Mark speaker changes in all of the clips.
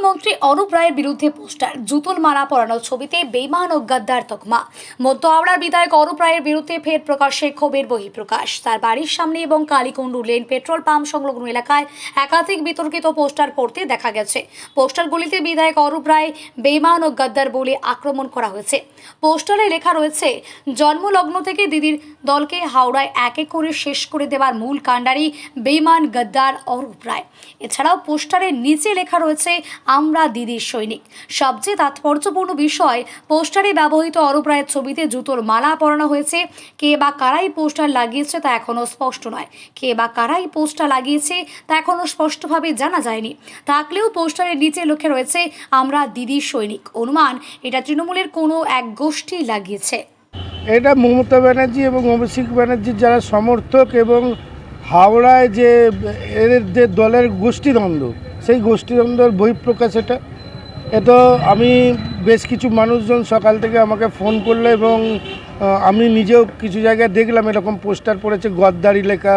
Speaker 1: মন্ত্রী অরূপ রায়ের বিরুদ্ধে পোস্টার, জুতোর মালা পরানো ছবিতে বেঈমান ও গাদ্দার তকমা। মধ্য হাওড়ার বিধায়ক অরূপ রায়ের বিরুদ্ধে ফের প্রকাশ্যে ক্ষোভের বহিঃপ্রকাশ। তার বাড়ির সামনে এবং কালীকুণ্ডু লেন পেট্রোল পাম্প সংলগ্ন এলাকায় একাধিক বিতর্কিত পোস্টার পড়তে দেখা গেছে। পোস্টারগুলিতে বিধায়ক অরূপ রায় বেঈমান ও গাদ্দার বলে আক্রমণ করা হয়েছে। পোস্টারে লেখা রয়েছে, জন্মলগ্ন থেকে দিদির দলকে হাওড়ায় এক এক করে শেষ করে দেওয়ার মূল কাণ্ডারি বেঈমান গাদ্দার অরূপ রায়। এছাড়াও পোস্টারের নিচে লেখা রয়েছে, আমরা দিদির সৈনিক। সবচেয়ে তাৎপর্যপূর্ণ বিষয়, পোস্টারে ব্যবহৃত অরূপ রায়ের ছবিতে জুতোর মালা পরানো হয়েছে। কে বা কারাই পোস্টার লাগিয়েছে তা এখনও স্পষ্ট নয়। কে বা কারাই পোস্টার লাগিয়েছে তা এখনও স্পষ্টভাবে জানা যায়নি। থাকলেও পোস্টারের নিচে লেখা রয়েছে, আমরা দিদির সৈনিক। অনুমান এটা তৃণমূলের কোনো এক গোষ্ঠী লাগিয়েছে।
Speaker 2: এটা মমতা ব্যানার্জি এবং অভিষেক ব্যানার্জির যারা সমর্থক এবং হাওড়ায় যে এদের যে দলের গোষ্ঠীদ্বন্দ্ব, সেই গোষ্ঠীদ্বন্দ্বের বহিঃপ্রকাশ এটা আমি বেশ কিছু মানুষজন সকাল থেকে আমাকে ফোন করলো এবং আমি নিজেও কিছু জায়গায় দেখলাম এরকম পোস্টার পড়েছে, গদ্দারি লেখা,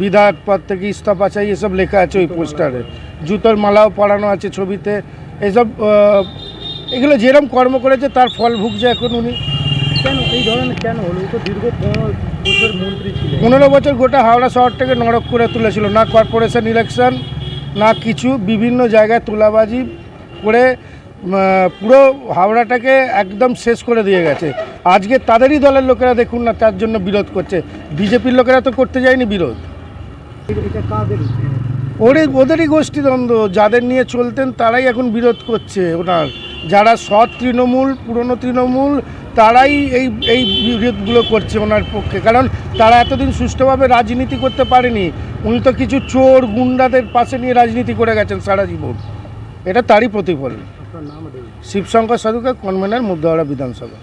Speaker 2: বিধায়ক পদ থেকে ইস্তফা চাই, এসব লেখা আছে ওই পোস্টারে। জুতোর মালাও পরানো আছে ছবিতে। এসব এগুলো যেরকম কর্ম করেছে তার ফল ভুগছে এখন উনি।
Speaker 3: কেন এই ধরনের কেন হলো? তো দীর্ঘ 15 বছর মন্ত্রী ছিলেন।
Speaker 2: 15 বছর গোটা হাওড়া শহরটাকে নরক করে তুলেছিল। না কর্পোরেশন ইলেকশন, না কিছু, বিভিন্ন জায়গায় তোলাবাজি করে পুরো হাওড়াটাকে একদম শেষ করে দিয়ে গেছে। আজকে তাদেরই দলের লোকেরা দেখুন না, তার জন্য বিরোধ করছে। বিজেপির লোকেরা তো করতে যায়নি বিরোধ,
Speaker 3: এটা কাদের?
Speaker 2: ওদেরই গোষ্ঠীদ্বন্দ্ব। যাদের নিয়ে চলতেন তারাই এখন বিরোধ করছে ওনার। যারা সৎ তৃণমূল, পুরনো তৃণমূল, তারাই এই বিরোধগুলো করছে ওনার পক্ষে। কারণ তারা এতদিন সুষ্ঠুভাবে রাজনীতি করতে পারেনি। উনি তো কিছু চোর গুন্ডাদের পাশে নিয়ে রাজনীতি করে গেছেন সারা জীবন। এটা তারই প্রতিফলন। শিবশঙ্কর সাধুকা, কনভেনার, মধ্য হাওড়া বিধানসভা।